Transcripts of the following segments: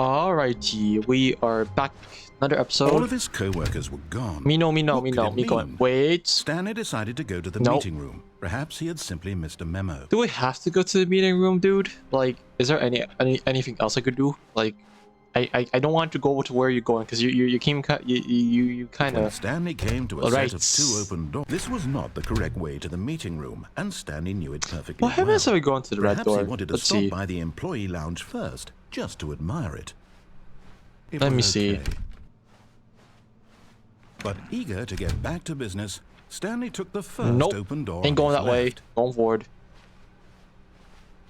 Alrighty, we are back. Another episode. All of his co-workers were gone. Me going. Wait. Stanley decided to go to the Nope. meeting room. Perhaps he had simply missed a memo. Do we have to go to the meeting room, dude? Like, is there anything else I could do? Like, I don't want to go to where you're going because you kind When of. Stanley came to a set of two open doors, this was not the correct way to the meeting room, and Stanley knew it perfectly What happens if we go into the red Perhaps door? he wanted to Let's stop see. by the employee lounge first, just to admire it. It Let was me see. okay. But eager to get back to business, Stanley took the first Nope. open door. Ain't going on that his way. left. Going forward.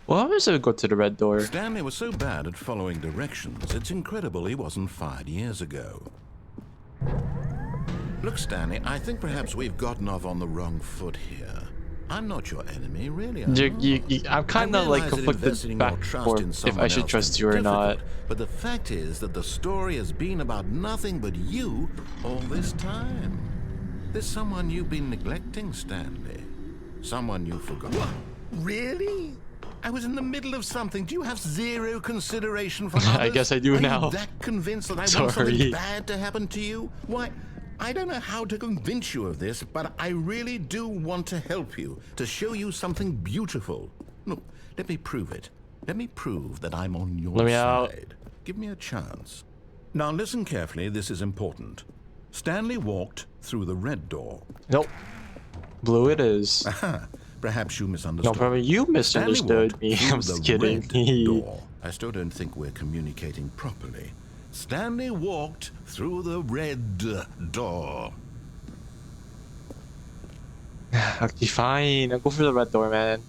What happens if we go to the red door? Stanley was so bad at following directions, it's incredible he wasn't fired years ago. Look, Stanley, I think perhaps we've gotten off on the wrong foot here. I'm not your enemy, really. I'm kind of like I realize that conflicted investing back your and trust forth in if someone I should else trust is you or not. difficult, But the fact is that the story has been about nothing but you all this time. There's someone you've been neglecting, Stanley. Someone you forgot. What? Really? I was in the middle of something. Do you have zero consideration for others? I guess I do now. Are you that convinced that I want something bad to happen to you? Why, I don't know how to convince you of this, but I really do want to help you, to show you something beautiful. Look, let me prove it. Let me prove that I'm on your Let me side. out. Give me a chance. Now listen carefully, this is important. Stanley walked through the red door. Nope. Blue it is. Aha, perhaps you No, misunderstood. probably you Stanley misunderstood walked me. through I'm just the kidding. red door. I still don't think we're communicating properly. Stanley walked through the red door. Okay, fine. I'll go for the red door, man.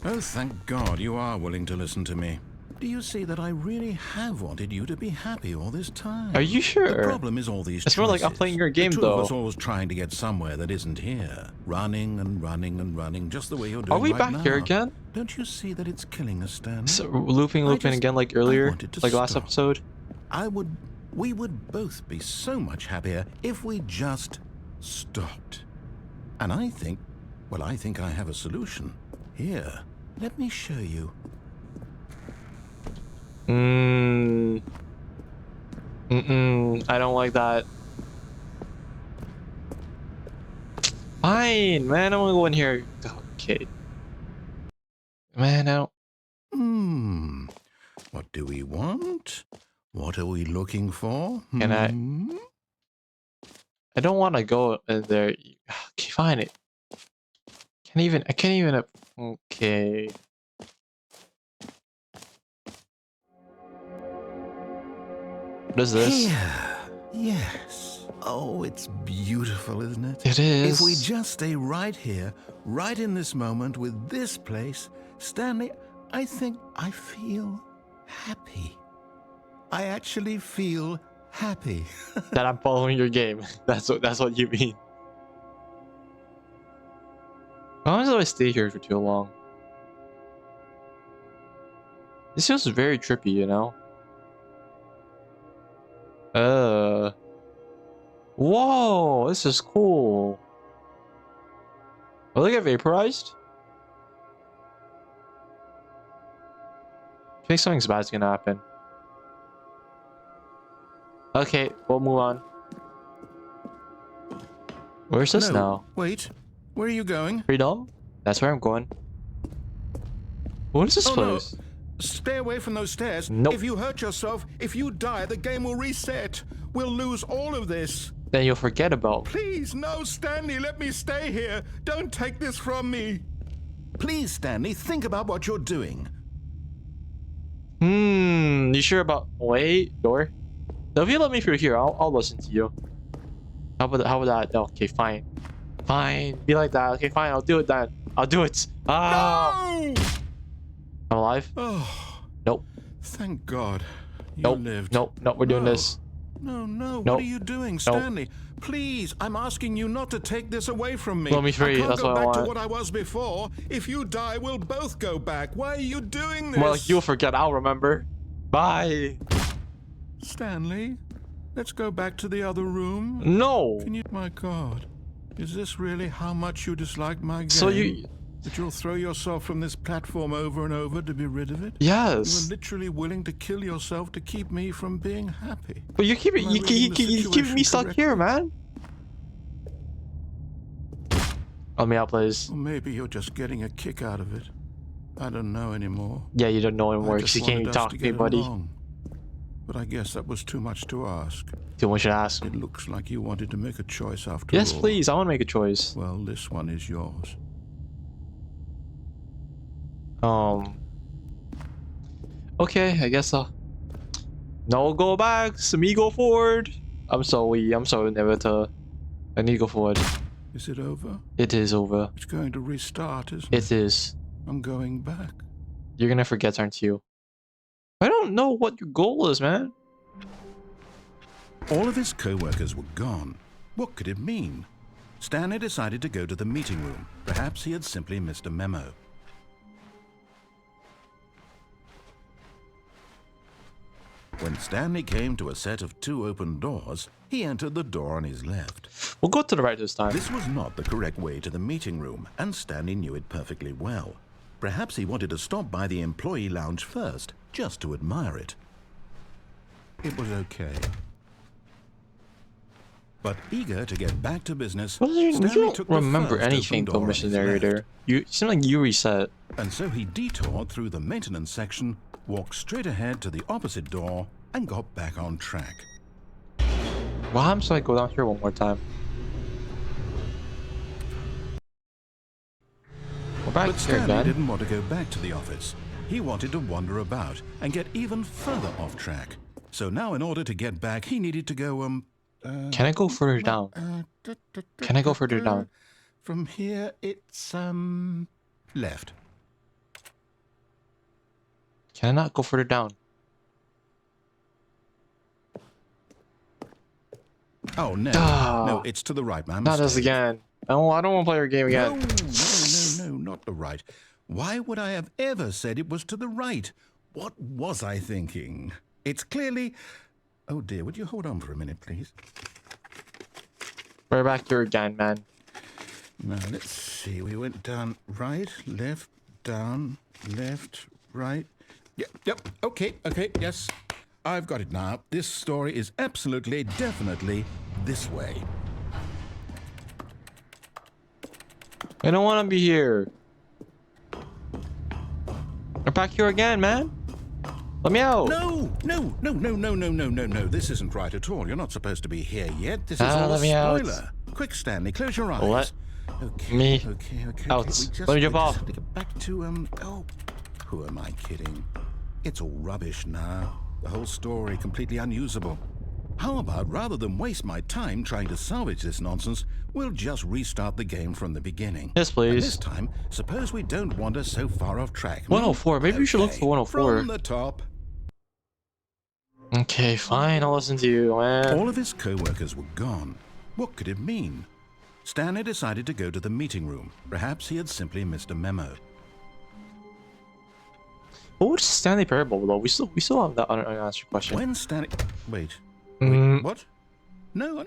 Oh, thank God you are willing to listen to me. Do you see that I really have wanted you to be happy all this time? Are you sure? The problem is all these It's more like I'm choices. playing your game, the two though. of us always trying to get somewhere that isn't here. Running and running and running, just the way you're doing Are we right back now. here again? Don't you see that it's killing us, Stanley? So, looping again like I earlier? wanted to Like last stop. episode? We would both be so much happier if we just stopped. And I think I have a solution. Here, let me show you. I don't like that. Fine, man. I'm gonna go in here. Okay. Man, I don't. What do we want? What are we looking for? Can I don't want to go in there. Okay, fine. I can't even. Okay. What is this? Here. Yes. Oh, it's beautiful, isn't it? It is. If we just stay right here, right in this moment with this place, Stanley, I think I feel happy. I actually feel happy. That I'm following your game. That's what you mean. Why do I stay here for too long? This feels very trippy, you know? Whoa, this is cool. Will they get vaporized? I think something's bad's gonna happen. Okay, we'll move on. Where's this No, now? Wait, where are you going? Freedom? That's where I'm going. What is this Oh, no. place? Stay away from those stairs. Nope. If you hurt yourself, if you die, the game will reset. We'll lose all of this. Then you'll forget about. Please, no, Stanley, let me stay here. Don't take this from me. Please, Stanley, think about what you're doing. You sure about? Wait, door. Now, if you let me through here, I'll listen to you. How about that? Okay, fine. Fine. Be like that. Okay, fine. I'll do it then. I'll do it. Ah! No! I'm alive? Oh, Nope. thank God. You Nope. lived. Nope. Nope. We're doing No. this. No, Nope. what are you doing, Stanley? Please, I'm asking you not to take this away from me. Let me free, I can't that's go what I back to want. what I was before. If you die, we'll both go back. Why are you doing this? Well, you'll forget. I'll remember. Bye. Stanley, let's go back to the other room. No. Can you... My God, is this really how much you dislike my game? So That you'll throw yourself from this platform over and over to be rid of it? Yes. You were literally willing to kill yourself to keep me from being happy. But you keep keeping me stuck here, man. Let me out, please. Or maybe you're just getting a kick out of it. I don't know anymore. Yeah, you don't know anymore because you can't even talk to me, buddy. Along. But I guess that was too much to ask. Too much to ask. It looks like you wanted to make a choice after all. Yes, please. I want to make a choice. Well, this one is yours. Okay, I guess no go back. Me go forward. I'm sorry, Narrator. I need to go forward. Is it over? It is over. It's going to restart, isn't it? It is. I'm going back. You're gonna forget, aren't you? I don't know what your goal is, man. All of his co-workers were gone. What could it mean? Stanley decided to go to the meeting room. Perhaps he had simply missed a memo. When Stanley came to a set of 2 open doors, he entered the door on his left. We'll go to the right this time. This was not the correct way to the meeting room, and Stanley knew it perfectly well. Perhaps he wanted to stop by the employee lounge first, just to admire it. It was okay. But eager to get back to business, you don't remember anything though, Mr. Narrator. You seem like you reset. And so he detoured through the maintenance section, walked straight ahead to the opposite door, and got back on track. Well, I'm sorry, go down here one more time. But Stanley didn't want to go back to the office. He wanted to wander about and get even further off track. So now in order to get back, he needed to go, Can I go further down? Can I go further down? From here, it's, left. Can I not go further down? Oh, no. No, it's to the right, man. Not us again. I don't want to play your game again. No, not the right. Why would I have ever said it was to the right? What was I thinking? It's clearly... Oh, dear, would you hold on for a minute, please? We're back here again, man. Now, let's see. We went down right, left, down, left, right. Yep, okay, yes. I've got it now. This story is absolutely, definitely this way. I don't want to be here. We're back here again, man. Let me out. No. This isn't right at all. You're not supposed to be here yet. This is all a spoiler. Quick, Stanley, close your eyes. Let okay, me okay. out. Let me jump off. To get back to, oh, who am I kidding? It's all rubbish now. The whole story completely unusable. How about, rather than waste my time trying to salvage this nonsense, we'll just restart the game from the beginning. Yes, please. And this time, suppose we don't wander so far off track. 104. Maybe we should look for 104. From the top. Okay, fine. I'll listen to you, man. All of his co-workers were gone. What could it mean? Stanley decided to go to the meeting room. Perhaps he had simply missed a memo. What was Stanley Parable though? We still have that unanswered question. When Stanley... Wait, what? No, I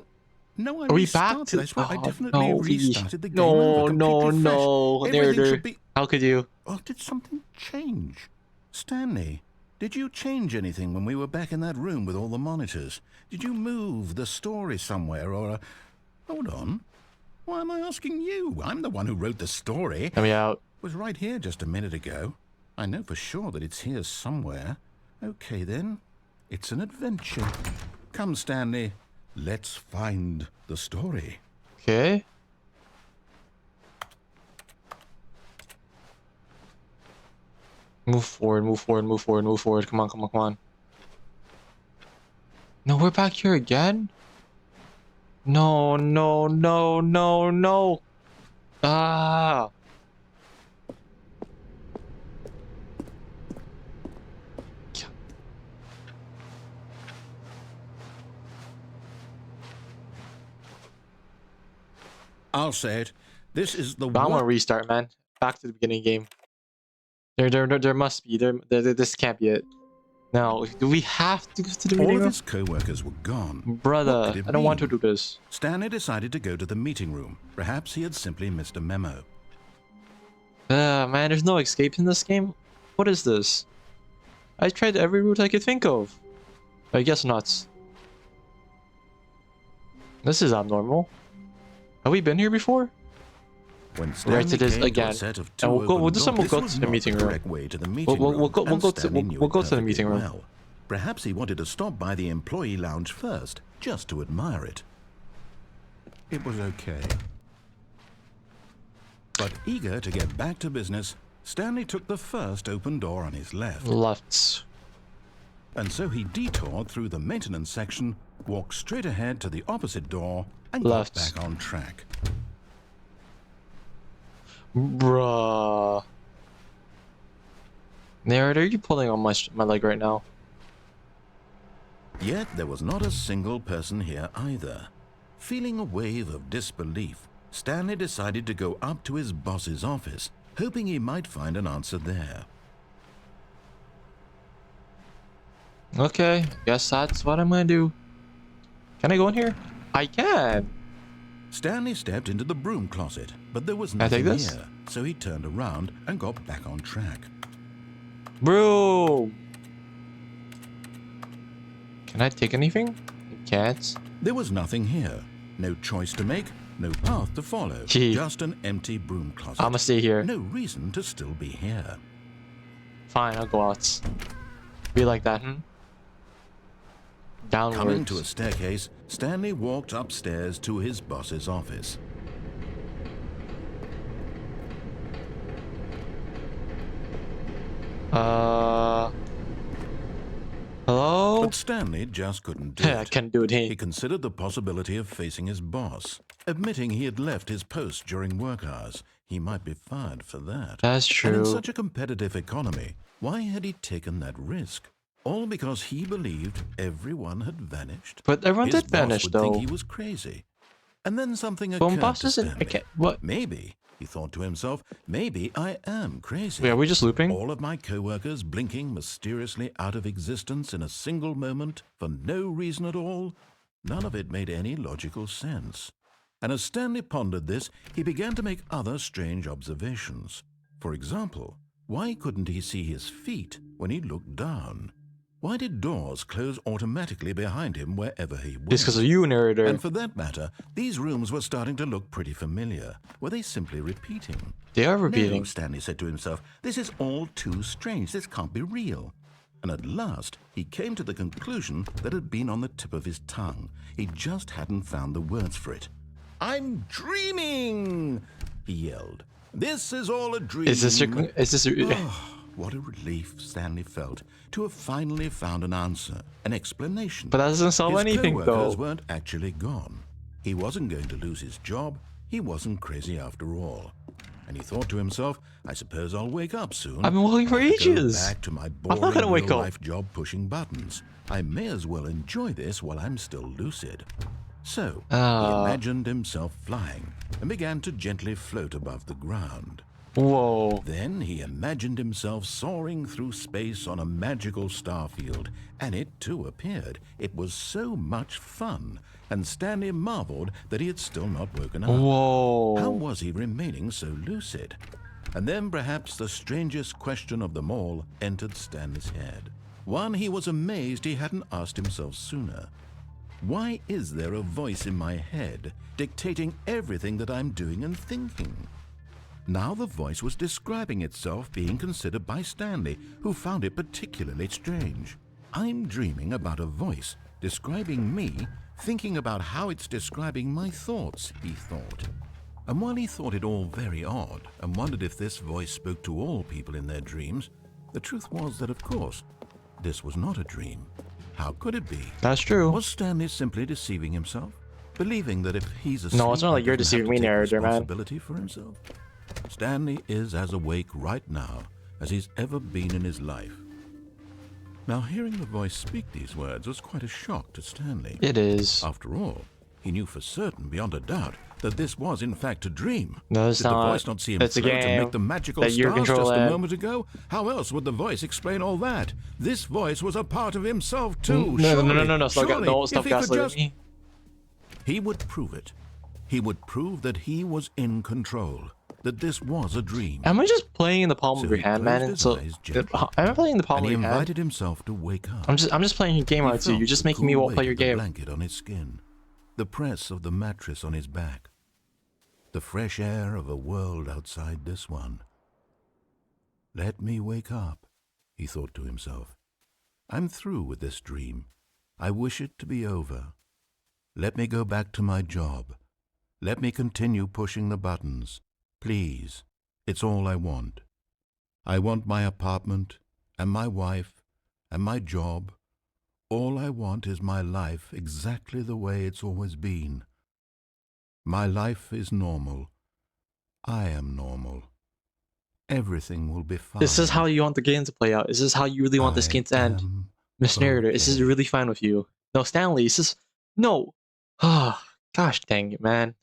Are we restarted. back to... I swear I definitely restarted the game. No. Narrator. How could you? Oh, did something change? Stanley, did you change anything when we were back in that room with all the monitors? Did you move the story somewhere or... Hold on. Why am I asking you? I'm the one who wrote the story. Let me out. It was right here just a minute ago. I know for sure that it's here somewhere. Okay, then. It's an adventure. Come, Stanley. Let's find the story. Okay. Move forward. Come on. No, we're back here again? No. Ah. I'll say it. This is the I want to restart, man. Back to the beginning game. There must be. This can't be it. Now, do we have to go to the meeting room? All of his co-workers were gone. Brother, I don't want to do this. Stanley decided to go to the meeting room. Perhaps he had simply missed a memo. Man, there's no escape in this game. What is this? I tried every route I could think of. I guess not. This is abnormal. Have we been here before? When Right, Stanley it is came to a again. set of And two we'll go. We'll open do doors, some. We'll this go was to the not meeting room. correct way to the meeting We'll room, go and to Stanley knew we'll it go to the perfectly meeting room. well. Perhaps he wanted to stop by the employee lounge first, just to admire it. It was okay. But eager to get back to business, Stanley took the first open door on his left. Left. And so he detoured through the maintenance section, walked straight ahead to the opposite door, and Left. got back on track. Bruh. Narrator, are you pulling on my leg right now? Yet there was not a single person here either. Feeling a wave of disbelief, Stanley decided to go up to his boss's office, hoping he might find an answer there. Okay, guess that's what I'm gonna do. Can I go in here? I can. Stanley stepped into the broom closet, but there was Can I take nothing this? here, so he turned around and got back on track. Bro. Can I take anything? I can't. There was nothing here. No choice to make, no path to follow. Gee. Just an empty broom closet. I'ma stay here. No reason to still be here. Fine, I'll go out. Be like that, Downwards. Coming to a staircase, Stanley walked upstairs to his boss's office. Hello? But Stanley just couldn't do I it. can't do it here. He considered the possibility of facing his boss. Admitting he had left his post during work hours, he might be fired for that. That's And in true. such a competitive economy, why had he taken that risk? All because he believed everyone had vanished? But everyone His did boss vanish, would though. think he was crazy. And then something But occurred boss to isn't. I Stanley. can't. What? Maybe, he thought to himself, maybe I am crazy. Wait, are we just looping? All of my co-workers blinking mysteriously out of existence in a single moment for no reason at all? None of it made any logical sense. And as Stanley pondered this, he began to make other strange observations. For example, why couldn't he see his feet when he looked down? Why did doors close automatically behind him wherever he went? It's because of you, Narrator. And for that matter, these rooms were starting to look pretty familiar. Were they simply repeating? They are No, repeating. Stanley said to himself, this is all too strange. This can't be real. And at last, he came to the conclusion that had been on the tip of his tongue. He just hadn't found the words for it. I'm dreaming, he yelled. This is all a dream. Is this your? Is this? Your, Oh, what a relief Stanley felt to have finally found an answer, an explanation. But that doesn't solve His anything, co-workers though. weren't actually gone. He wasn't going to lose his job. He wasn't crazy after all. And he thought to himself, I suppose I'll wake up soon. I've been walking for Go ages. back to my I'm not boring gonna wake up. real-life job pushing buttons. I may as well enjoy this while I'm still lucid. So, he imagined himself flying and began to gently float above the ground. Whoa. Then he imagined himself soaring through space on a magical starfield, and it too appeared. It was so much fun, and Stanley marveled that he had still not woken up. Whoa. How was he remaining so lucid? And then perhaps the strangest question of them all entered Stanley's head. One he was amazed he hadn't asked himself sooner. Why is there a voice in my head dictating everything that I'm doing and thinking? Now the voice was describing itself being considered by Stanley, who found it particularly strange. I'm dreaming about a voice describing me, thinking about how it's describing my thoughts, he thought. And while he thought it all very odd and wondered if this voice spoke to all people in their dreams, the truth was that, of course, this was not a dream. How could it be? That's true. Was Stanley simply deceiving himself? Believing that if he's asleep, No, it's not like he you're doesn't have deceiving to me, take Narrator, man. responsibility for himself? Stanley is as awake right now as he's ever been in his life. Now, hearing the voice speak these words was quite a shock to Stanley. It is. After all, he knew for certain, beyond a doubt, that this was in fact a dream. No, it's Did the not. voice not see him It's a float and game make the magical that you're stars just a controlling. moment ago? How else would the voice explain all that? This voice was a part of himself too. No, Surely, stop, surely, no, if stop he could gaslighting just- me. He would prove it. He would prove that he was in control, that this was a dream. Am I just playing in the palm So of your he hand, closed man? his So eyes gently, am I playing in the palm and of he your hand? invited himself to wake up. I'm just playing your game He out to you. felt You're just the making me cool play weight your of the game. blanket on his skin, the press of the mattress on his back, the fresh air of a world outside this one. Let me wake up, he thought to himself. I'm through with this dream. I wish it to be over. Let me go back to my job. Let me continue pushing the buttons. Please, it's all I want. I want my apartment, and my wife, and my job. All I want is my life exactly the way it's always been. My life is normal. I am normal. Everything will be fine. This is how you want the game to play out. Is this how you really want this game to end? Miss Narrator, is this really fine with you? No, Stanley, is this... No! Ah, gosh dang it, man.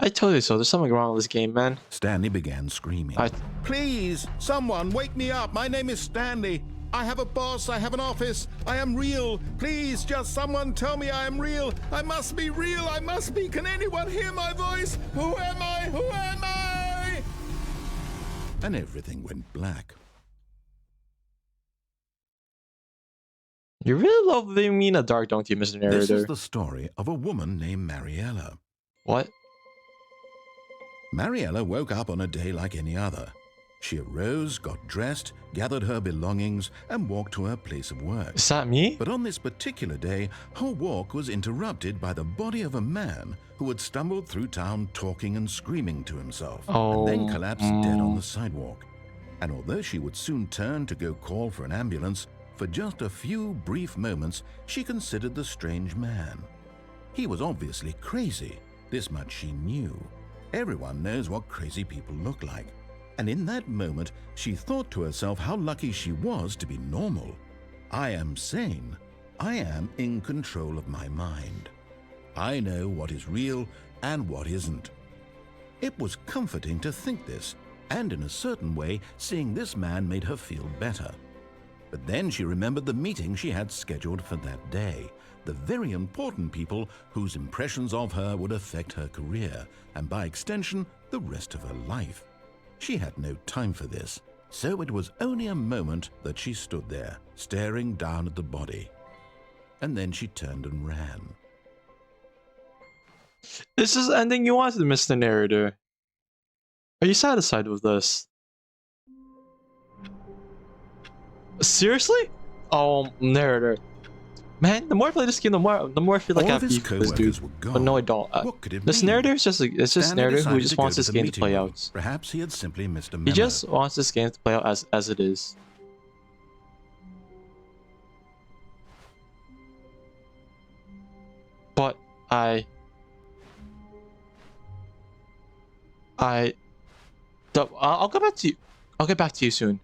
I told you so. There's something wrong with this game, man. Stanley began screaming. Please, someone wake me up. My name is Stanley. I have a boss. I have an office. I am real. Please, just someone tell me I am real. I must be real. I must be. Can anyone hear my voice? Who am I? Who am I? And everything went black. You really love leaving me in the dark, don't you, Mr. Narrator? This is the story of a woman named Mariella. What? Mariella woke up on a day like any other. She arose, got dressed, gathered her belongings, and walked to her place of work. Is that me? But on this particular day, her walk was interrupted by the body of a man who had stumbled through town talking and screaming to himself, and then collapsed dead on the sidewalk. And although she would soon turn to go call for an ambulance, for just a few brief moments, she considered the strange man. He was obviously crazy. This much she knew. Everyone knows what crazy people look like. And in that moment, she thought to herself how lucky she was to be normal. I am sane. I am in control of my mind. I know what is real and what isn't. It was comforting to think this, and in a certain way, seeing this man made her feel better. But then she remembered the meeting she had scheduled for that day, the very important people whose impressions of her would affect her career, and by extension, the rest of her life. She had no time for this, so it was only a moment that she stood there, staring down at the body. And then she turned and ran. This is the ending you wanted, Mr. Narrator. Are you satisfied with this? Seriously? Oh, Narrator. Man, the more I play this game, the more I feel like I have beef with this dude. But no, I don't. This Narrator is just it's just Narrator who just wants this game to play out. Perhaps he had simply missed a memo. He just wants this game to play out as it is. But I'll get back to you. I'll get back to you soon.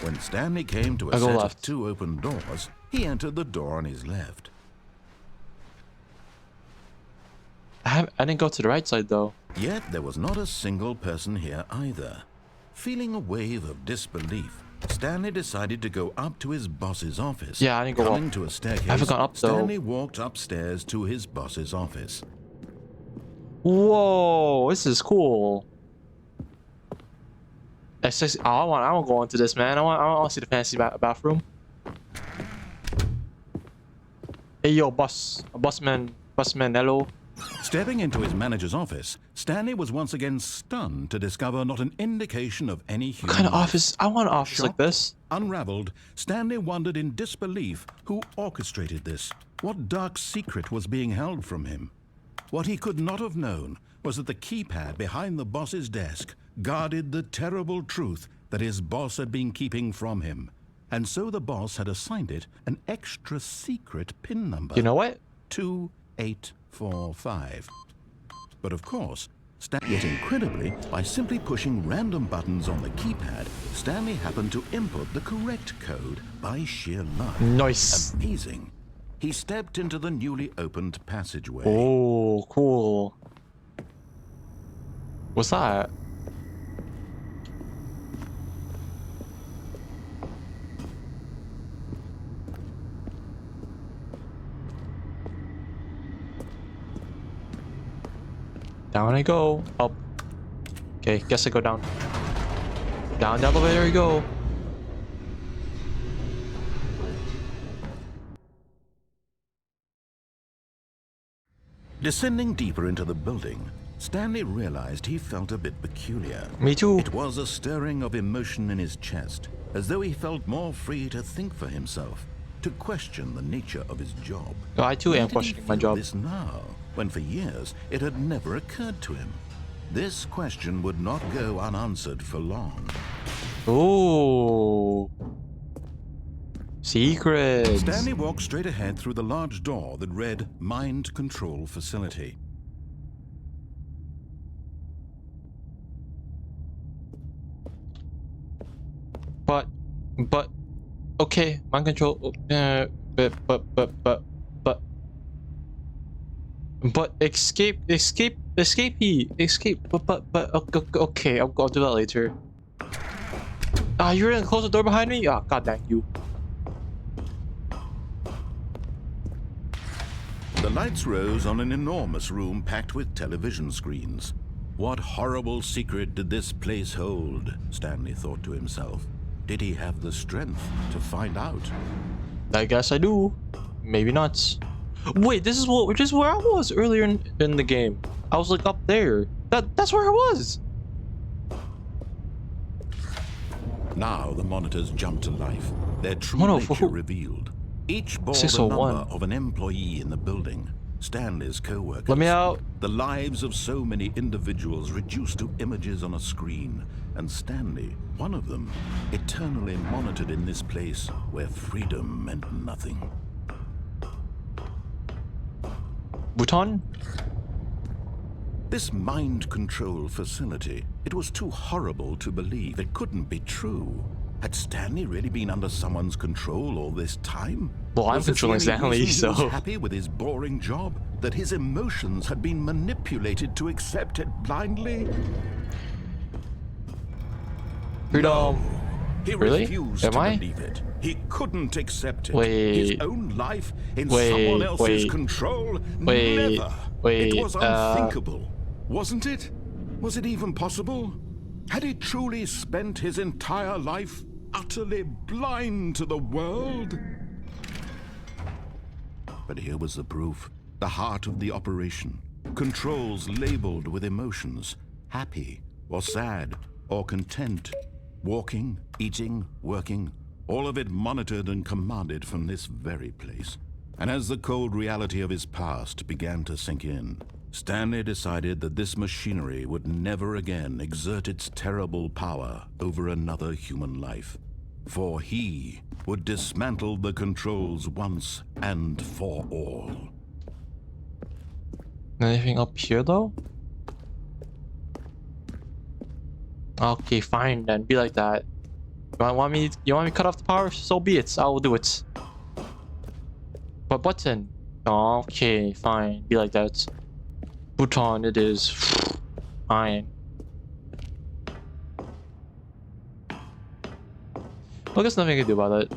When Stanley came to a set of two open doors, he entered the door on his left. I didn't go to the right side though. Yet there was not a single person here either. Feeling a wave of disbelief, Stanley decided to go up to his boss's office. Yeah, I didn't go up. Coming to a staircase, I haven't gone up though. Stanley walked upstairs to his boss's office. Whoa, this is cool. It's just, I want to go into this, man. I want to see the fancy bathroom. Hey yo, bossman, hello. Stepping into his manager's office, Stanley was once again stunned to discover not an indication of any human What kind of life. office? I want an office like this. Unraveled, Stanley wondered in disbelief who orchestrated this. What dark secret was being held from him? What he could not have known was that the keypad behind the boss's desk guarded the terrible truth that his boss had been keeping from him. And so the boss had assigned it an extra secret PIN number. You know what? 2845. But of course, yet incredibly, by simply pushing random buttons on the keypad, Stanley happened to input the correct code by sheer luck. Nice. Amazing. He stepped into the newly opened passageway. Oh, cool. What's that? Down I go. Up. Okay, guess I go down. Down the elevator we go. Descending deeper into the building, Stanley realized he felt a bit peculiar. Me too. It was a stirring of emotion in his chest, as though he felt more free to think for himself, to question the nature of his job. Oh, I too Why am did he questioning my feel job. this now, when for years it had never occurred to him? This question would not go unanswered for long. Ooh. Secrets. Stanley walked straight ahead through the large door that read Mind Control Facility. But, okay, mind control. But escape. Okay, I'll do that later. Ah, you're gonna close the door behind me? Ah, god dang you. The lights rose on an enormous room packed with television screens. What horrible secret did this place hold? Stanley thought to himself. Did he have the strength to find out? I guess I do. Maybe not. Wait, this is where I was earlier in the game. I was like up there. That's where I was. Now the monitors jumped to life, their true 104. nature revealed. Each bore the 601. number of an employee in the building. Stanley's co-workers. Let me out. The lives of so many individuals reduced to images on a screen. And Stanley, one of them, eternally monitored in this place where freedom meant nothing. Bhutan? This mind control facility, it was too horrible to believe. It couldn't be true. Had Stanley really been under someone's control all this time? Well, I'm Was this the controlling only Stanley, reason he so... was happy with his boring job? That his emotions had been manipulated to accept it blindly? Freedom. He Really? refused Am to I? believe it. He couldn't accept it. Wait. His own life in Wait, someone else's wait. control? Wait, Never. wait, It was unthinkable. Wasn't it? Was it even possible? Had he truly spent his entire life utterly blind to the world? But here was the proof. The heart of the operation. Controls labeled with emotions. Happy or sad or content. Walking, eating, working. All of it monitored and commanded from this very place. And as the cold reality of his past began to sink in, Stanley decided that this machinery would never again exert its terrible power over another human life. For he would dismantle the controls once and for all. Anything up here though? Okay, fine then. Be like that. You want me to cut off the power? So be it. I will do it. But button. Okay, fine. Be like that. Bhutan it is. Fine. Well, there's nothing I can do about it.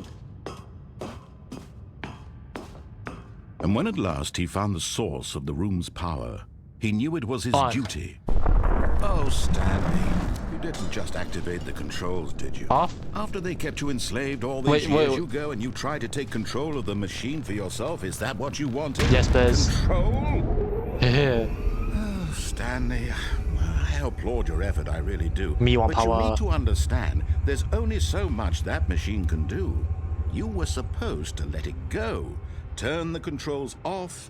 And when at last he found the source of the room's power, he knew it was his duty. Oh, Stanley, you didn't just activate the controls, did you? Off? After they kept you enslaved all these years, you go and you try to take control of the machine for yourself. Is that what you wanted? Yes, Bez. Control? Oh, Stanley, I applaud your effort, I really do. Me want but power. You need to understand, there's only so much that machine can do. You were supposed to let it go, turn the controls off,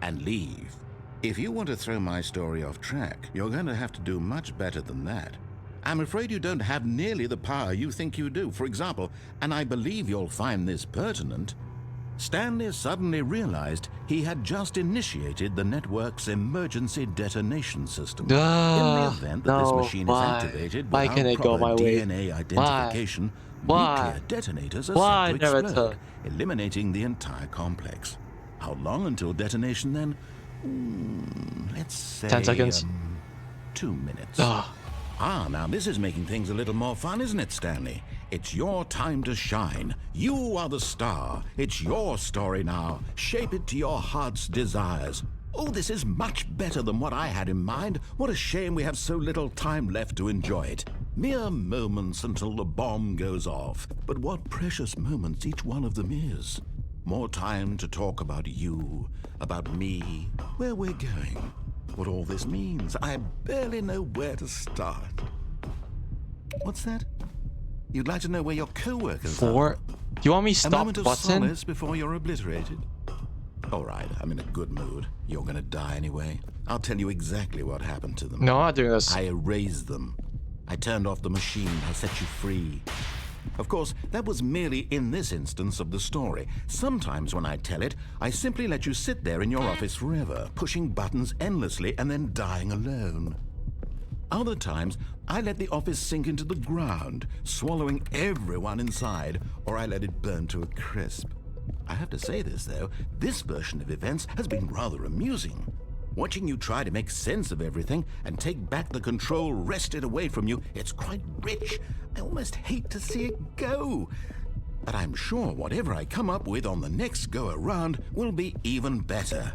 and leave. If you want to throw my story off track, you're going to have to do much better than that. I'm afraid you don't have nearly the power you think you do. For example, and I believe you'll find this pertinent, Stanley suddenly realized he had just initiated the network's emergency detonation system. In the event that this machine is activated without proper DNA identification, nuclear detonators are set to explode, eliminating the entire complex. How long until detonation then? Let's say 10 seconds. 2 minutes. Now this is making things a little more fun, isn't it, Stanley? It's your time to shine. You are the star. It's your story now. Shape it to your heart's desires. Oh, this is much better than what I had in mind. What a shame we have so little time left to enjoy it. Mere moments until the bomb goes off. But what precious moments each one of them is. More time to talk about you, about me, where we're going, what all this means. I barely know where to start. What's that? You'd like to know where your co-workers are? Do you want me to A stop moment of button? solace before you're obliterated. All right, I'm in a good mood. You're gonna die anyway. I'll tell you exactly what happened to them. No, I'm not doing this. I erased them. I turned off the machine. I set you free. Of course, that was merely in this instance of the story. Sometimes when I tell it, I simply let you sit there in your office forever, pushing buttons endlessly and then dying alone. Other times, I let the office sink into the ground, swallowing everyone inside, or I let it burn to a crisp. I have to say this, though, this version of events has been rather amusing. Watching you try to make sense of everything and take back the control wrested away from you, it's quite rich. I almost hate to see it go. But I'm sure whatever I come up with on the next go-around will be even better.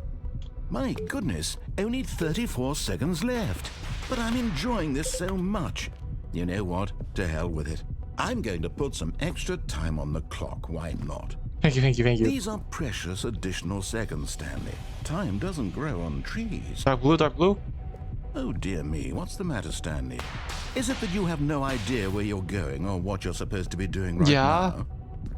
My goodness, only 34 seconds left. But I'm enjoying this so much. You know what? To hell with it. I'm going to put some extra time on the clock. Why not? Thank you, thank you, thank you. These are precious additional seconds, Stanley. Time doesn't grow on trees. Dark blue, dark blue. Oh dear me, what's the matter, Stanley? Is it that you have no idea where you're going or what you're supposed to be doing right now?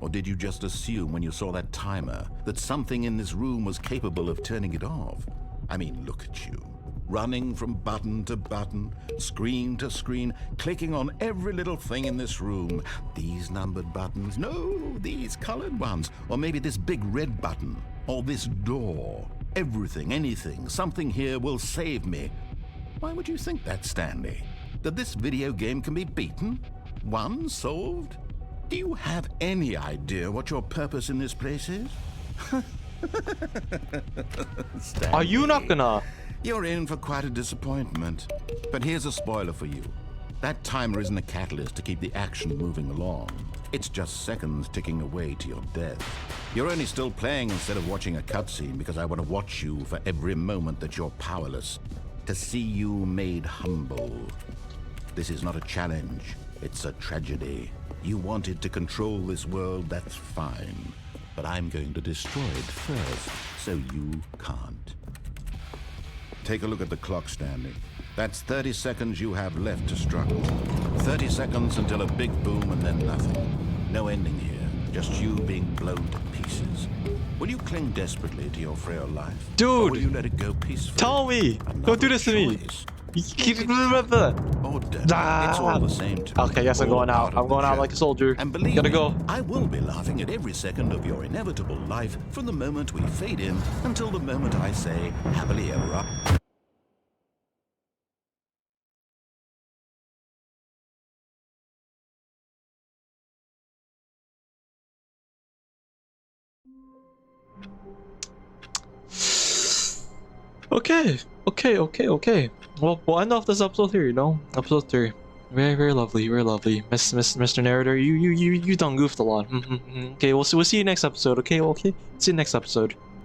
Or did you just assume when you saw that timer that something in this room was capable of turning it off? I mean, look at you. Running from button to button, screen to screen, clicking on every little thing in this room. These numbered buttons, no, these colored ones. Or maybe this big red button, or this door. Everything, anything, something here will save me. Why would you think that, Stanley? That this video game can be beaten? Won? Solved? Do you have any idea what your purpose in this place is? Are you not gonna? You're in for quite a disappointment. But here's a spoiler for you. That timer isn't a catalyst to keep the action moving along. It's just seconds ticking away to your death. You're only still playing instead of watching a cutscene because I want to watch you for every moment that you're powerless. To see you made humble. This is not a challenge. It's a tragedy. You wanted to control this world, that's fine. But I'm going to destroy it first, so you can't. Take a look at the clock, Stanley. That's 30 seconds you have left to struggle. 30 seconds until a big boom and then nothing. No ending here, just you being blown to pieces. Will you cling desperately to your frail life? Dude! Or will you let it go peacefully? Tell me! Don't do this to me! Or don't. It's all the same to me. Okay, yes, I'm All going out. part of I'm going the out joke. like a soldier. And believe Gotta me, go. I will be laughing at every second of your inevitable life from the moment we fade in until the moment I say, happily ever after. Okay. Well, we'll end off this episode here, you know? Episode 3. Very lovely, very lovely. Mr. Narrator, you done goofed a lot. Okay, we'll see you next episode, okay? See you next episode.